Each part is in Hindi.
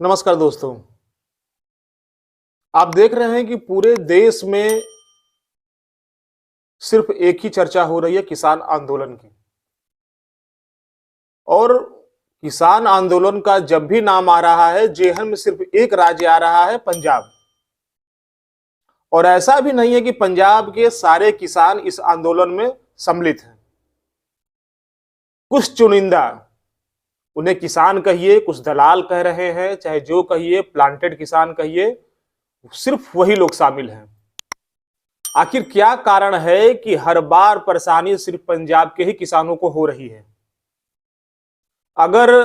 नमस्कार दोस्तों। आप देख रहे हैं कि पूरे देश में सिर्फ एक ही चर्चा हो रही है किसान आंदोलन की। और किसान आंदोलन का जब भी नाम आ रहा है, जेहन में सिर्फ एक राज्य आ रहा है, पंजाब। और ऐसा भी नहीं है कि पंजाब के सारे किसान इस आंदोलन में सम्मिलित हैं। कुछ चुनिंदा, उन्हें किसान कहिए, कुछ दलाल कह रहे हैं, चाहे जो कहिए, प्लांटेड किसान कहिए, सिर्फ वही लोग शामिल हैं। आखिर क्या कारण है कि हर बार परेशानी सिर्फ पंजाब के ही किसानों को हो रही है? अगर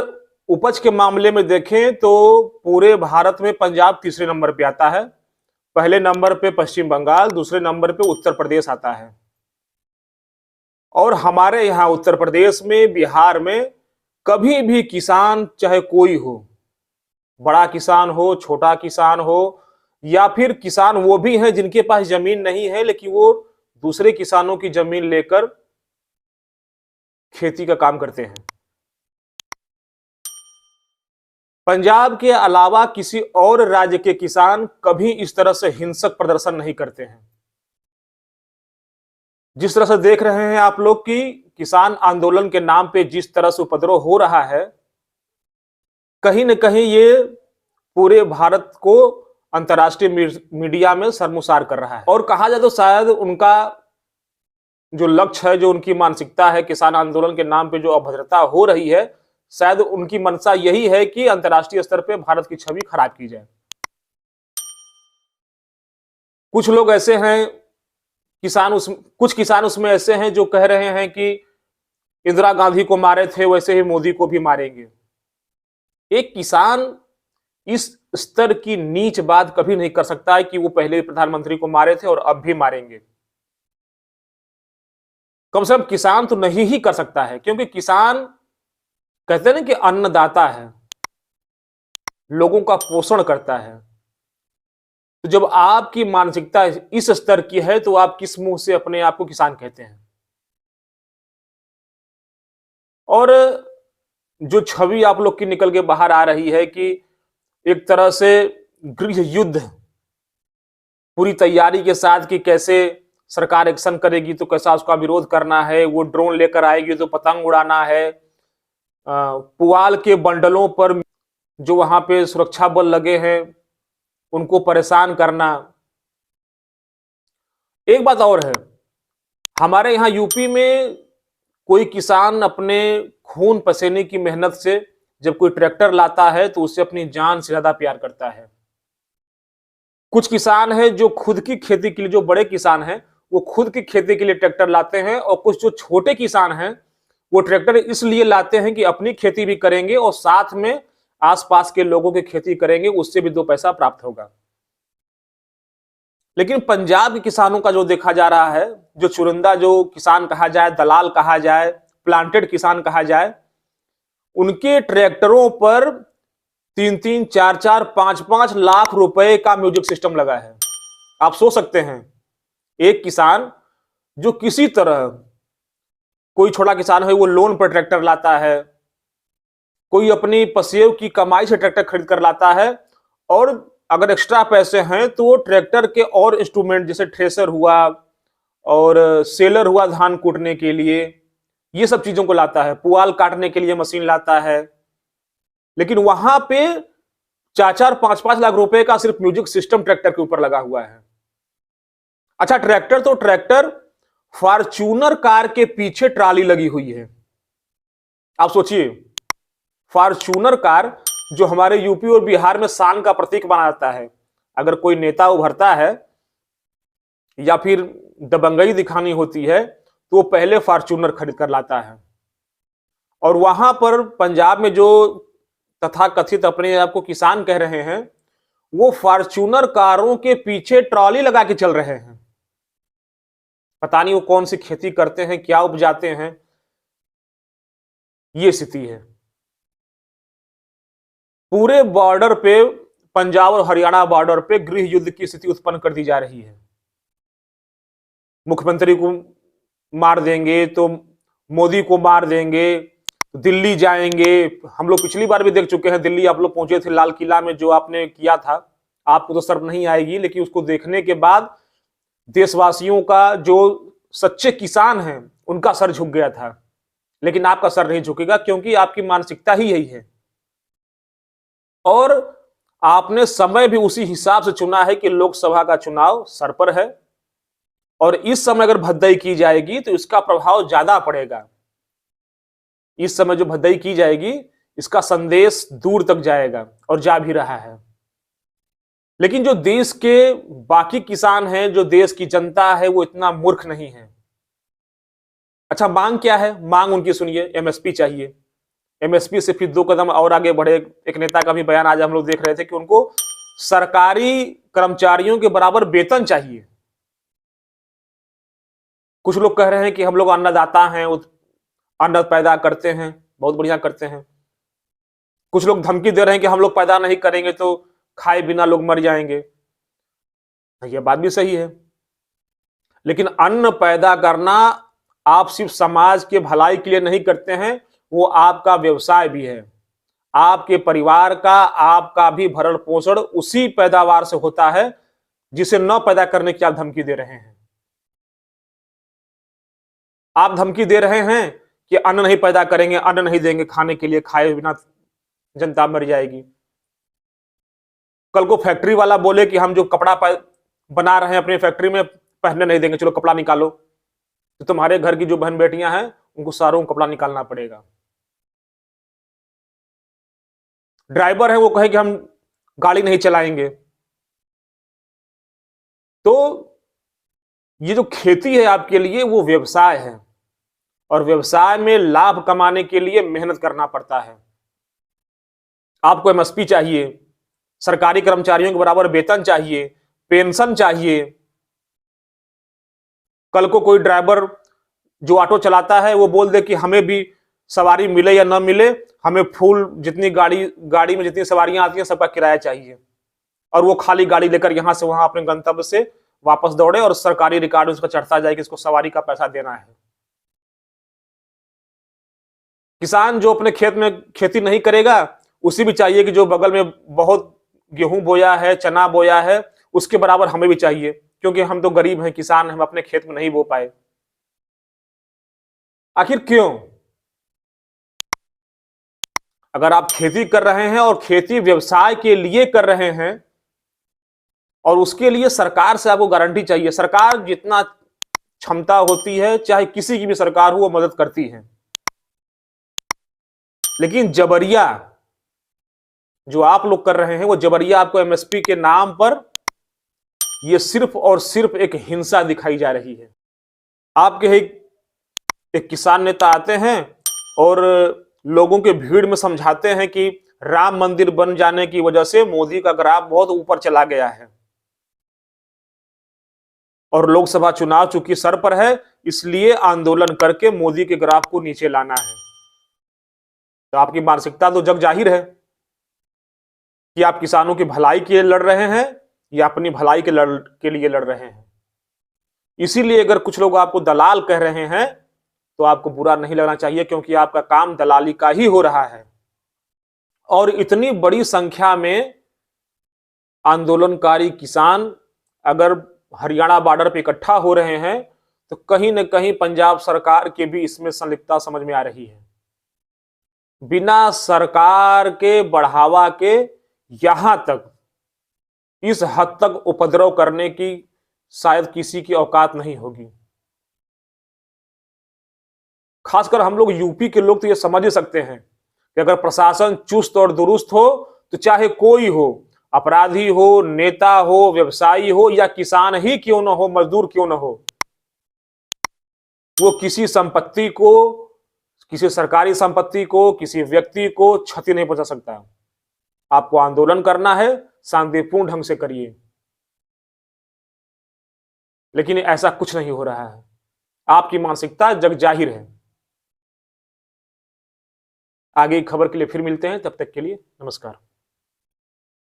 उपज के मामले में देखें तो पूरे भारत में पंजाब तीसरे नंबर पे आता है। पहले नंबर पे पश्चिम बंगाल, दूसरे नंबर पे उत्तर प्रदेश आता है। और हमारे यहाँ उत्तर प्रदेश में, बिहार में कभी भी किसान, चाहे कोई हो, बड़ा किसान हो, छोटा किसान हो, या फिर किसान वो भी हैं जिनके पास जमीन नहीं है लेकिन वो दूसरे किसानों की जमीन लेकर खेती का काम करते हैं, पंजाब के अलावा किसी और राज्य के किसान कभी इस तरह से हिंसक प्रदर्शन नहीं करते हैं। जिस तरह से देख रहे हैं आप लोग कि किसान आंदोलन के नाम पे जिस तरह से उपद्रव हो रहा है, कहीं न कहीं ये पूरे भारत को अंतर्राष्ट्रीय मीडिया में शर्मसार कर रहा है। और कहा जाए तो शायद उनका जो लक्ष्य है, जो उनकी मानसिकता है, किसान आंदोलन के नाम पे जो अभद्रता हो रही है, शायद उनकी मंशा यही है कि अंतर्राष्ट्रीय स्तर पे भारत की छवि खराब की जाए। कुछ लोग ऐसे हैं, कुछ किसान उसमें ऐसे हैं जो कह रहे हैं कि इंदिरा गांधी को मारे थे वैसे ही मोदी को भी मारेंगे। एक किसान इस स्तर की नीच बात कभी नहीं कर सकता है कि वो पहले प्रधानमंत्री को मारे थे और अब भी मारेंगे। कम से कम किसान तो नहीं ही कर सकता है, क्योंकि किसान कहते हैं ना कि अन्नदाता है, लोगों का पोषण करता है। तो जब आपकी मानसिकता इस स्तर की है तो आप किस मुंह से अपने आप को किसान कहते हैं? और जो छवि आप लोग की निकल के बाहर आ रही है कि एक तरह से गृह युद्ध पूरी तैयारी के साथ, कि कैसे सरकार एक्शन करेगी तो कैसा उसका विरोध करना है, वो ड्रोन लेकर आएगी तो पतंग उड़ाना है, पुआल के बंडलों पर जो वहां पे सुरक्षा बल लगे हैं उनको परेशान करना। एक बात और है, हमारे यहाँ यूपी में कोई किसान अपने खून पसीने की मेहनत से जब कोई ट्रैक्टर लाता है तो उससे अपनी जान से ज्यादा प्यार करता है। कुछ किसान हैं जो खुद की खेती के लिए, जो बड़े किसान हैं वो खुद की खेती के लिए ट्रैक्टर लाते हैं, और कुछ जो छोटे किसान हैं वो ट्रैक्टर इसलिए लाते हैं कि अपनी खेती भी करेंगे और साथ में आसपास के लोगों की खेती करेंगे, उससे भी दो पैसा प्राप्त होगा। लेकिन पंजाब के किसानों का जो देखा जा रहा है, जो चुनिंदा जो किसान कहा जाए, दलाल कहा जाए, प्लांटेड किसान कहा जाए, उनके ट्रैक्टरों पर 3-3, 4-4, 5-5 लाख रुपए का म्यूजिक सिस्टम लगा है। आप सोच सकते हैं, एक किसान जो किसी तरह, कोई छोटा किसान है वो लोन पर ट्रैक्टर लाता है, कोई अपनी पसेव की कमाई से ट्रैक्टर खरीद कर लाता है, और अगर एक्स्ट्रा पैसे हैं तो वो ट्रैक्टर के और इंस्ट्रूमेंट जैसे थ्रेसर हुआ और सेलर हुआ धान कूटने के लिए, ये सब चीजों को लाता है, पुआल काटने के लिए मशीन लाता है। लेकिन वहां पे 4-4, 5-5 लाख रुपए का सिर्फ म्यूजिक सिस्टम ट्रैक्टर के ऊपर लगा हुआ है। अच्छा, ट्रैक्टर तो ट्रैक्टर, फॉर्च्यूनर कार के पीछे ट्राली लगी हुई है। आप सोचिए, फॉर्च्यूनर कार जो हमारे यूपी और बिहार में शान का प्रतीक बना जाता है, अगर कोई नेता उभरता है या फिर दबंगई दिखानी होती है तो वो पहले फॉर्च्यूनर खरीद कर लाता है। और वहां पर पंजाब में जो तथाकथित अपने आप को किसान कह रहे हैं, वो फॉर्च्यूनर कारों के पीछे ट्रॉली लगा के चल रहे हैं। पता नहीं वो कौन सी खेती करते हैं, क्या उपजाते हैं, ये स्थिति है। पूरे बॉर्डर पे, पंजाब और हरियाणा बॉर्डर पे गृह युद्ध की स्थिति उत्पन्न कर दी जा रही है। मुख्यमंत्री को मार देंगे तो मोदी को मार देंगे, तो दिल्ली जाएंगे। हम लोग पिछली बार भी देख चुके हैं, दिल्ली आप लोग पहुंचे थे, लाल किला में जो आपने किया था, आपको तो शर्म नहीं आएगी, लेकिन उसको देखने के बाद देशवासियों का, जो सच्चे किसान हैं, उनका सर झुक गया था। लेकिन आपका सर नहीं झुकेगा, क्योंकि आपकी मानसिकता ही यही है। और आपने समय भी उसी हिसाब से चुना है कि लोकसभा का चुनाव सर पर है, और इस समय अगर भद्दाई की जाएगी तो इसका प्रभाव ज्यादा पड़ेगा। इस समय जो भद्दाई की जाएगी, इसका संदेश दूर तक जाएगा, और जा भी रहा है। लेकिन जो देश के बाकी किसान हैं, जो देश की जनता है, वो इतना मूर्ख नहीं है। अच्छा, मांग क्या है? मांग उनकी सुनिए, एमएसपी चाहिए। एमएसपी से फिर 2 कदम और आगे बढ़े। एक नेता का भी बयान आज हम लोग देख रहे थे कि उनको सरकारी कर्मचारियों के बराबर वेतन चाहिए। कुछ लोग कह रहे हैं कि हम लोग अन्नदाता हैं, अन्न पैदा करते हैं, बहुत बढ़िया करते हैं। कुछ लोग धमकी दे रहे हैं कि हम लोग पैदा नहीं करेंगे तो खाए बिना लोग मर जाएंगे। यह बात भी सही है, लेकिन अन्न पैदा करना आप सिर्फ समाज के भलाई के लिए नहीं करते हैं, वो आपका व्यवसाय भी है। आपके परिवार का, आपका भी भरण पोषण उसी पैदावार से होता है, जिसे न पैदा करने की आप धमकी दे रहे हैं। आप धमकी दे रहे हैं कि अन्न नहीं पैदा करेंगे, अन्न नहीं देंगे खाने के लिए, खाए बिना जनता मर जाएगी। कल को फैक्ट्री वाला बोले कि हम जो कपड़ा बना रहे हैं अपनी फैक्ट्री में, पहनने नहीं देंगे, चलो कपड़ा निकालो, तो तुम्हारे घर की जो बहन बेटियां हैं, उनको सारों को कपड़ा निकालना पड़ेगा। ड्राइवर है, वो कहे कि हम गाड़ी नहीं चलाएंगे। तो ये जो खेती है आपके लिए, वो व्यवसाय है, और व्यवसाय में लाभ कमाने के लिए मेहनत करना पड़ता है। आपको एमएसपी चाहिए, सरकारी कर्मचारियों के बराबर वेतन चाहिए, पेंशन चाहिए। कल को कोई ड्राइवर जो ऑटो चलाता है, वो बोल दे कि हमें भी सवारी मिले या ना मिले, हमें फुल जितनी गाड़ी में जितनी सवारियां आती हैं सबका किराया चाहिए, और वो खाली गाड़ी लेकर यहां से वहां अपने गंतव्य से वापस दौड़े, और सरकारी रिकॉर्ड उसका चढ़ता जाए कि इसको सवारी का पैसा देना है। किसान जो अपने खेत में खेती नहीं करेगा, उसी भी चाहिए कि जो बगल में बहुत गेहूं बोया है, चना बोया है, उसके बराबर हमें भी चाहिए, क्योंकि हम तो गरीब हैं, किसान, हम अपने खेत में नहीं बो पाए। आखिर क्यों? अगर आप खेती कर रहे हैं और खेती व्यवसाय के लिए कर रहे हैं, और उसके लिए सरकार से आपको गारंटी चाहिए। सरकार जितना क्षमता होती है, चाहे किसी की भी सरकार हो, वो मदद करती है। लेकिन जबरिया जो आप लोग कर रहे हैं, वो जबरिया आपको एमएसपी के नाम पर, ये सिर्फ और सिर्फ एक हिंसा दिखाई जा रही है। आपके एक किसान नेता आते हैं और लोगों के भीड़ में समझाते हैं कि राम मंदिर बन जाने की वजह से मोदी का ग्राफ बहुत ऊपर चला गया है, और लोकसभा चुनाव चूंकि सर पर है, इसलिए आंदोलन करके मोदी के ग्राफ को नीचे लाना है। तो आपकी मानसिकता तो जग जाहिर है कि आप किसानों की भलाई के लिए लड़ रहे हैं या अपनी भलाई के लिए लड़ रहे हैं। इसीलिए अगर कुछ लोग आपको दलाल कह रहे हैं, तो आपको बुरा नहीं लगना चाहिए, क्योंकि आपका काम दलाली का ही हो रहा है। और इतनी बड़ी संख्या में आंदोलनकारी किसान अगर हरियाणा बॉर्डर पे इकट्ठा हो रहे हैं, तो कहीं न कहीं पंजाब सरकार के भी इसमें संलिप्तता समझ में आ रही है। बिना सरकार के बढ़ावा के यहां तक, इस हद तक उपद्रव करने की शायद किसी की औकात नहीं होगी। खासकर हम लोग यूपी के लोग तो ये समझ ही सकते हैं कि अगर प्रशासन चुस्त और दुरुस्त हो, तो चाहे कोई हो, अपराधी हो, नेता हो, व्यवसायी हो, या किसान ही क्यों ना हो, मजदूर क्यों ना हो, वो किसी संपत्ति को, किसी सरकारी संपत्ति को, किसी व्यक्ति को क्षति नहीं पहुंचा सकता। आपको आंदोलन करना है, शांतिपूर्ण ढंग से करिए, लेकिन ऐसा कुछ नहीं हो रहा है। आपकी मानसिकता जग जाहिर है। आगे की खबर के लिए फिर मिलते हैं, तब तक के लिए नमस्कार।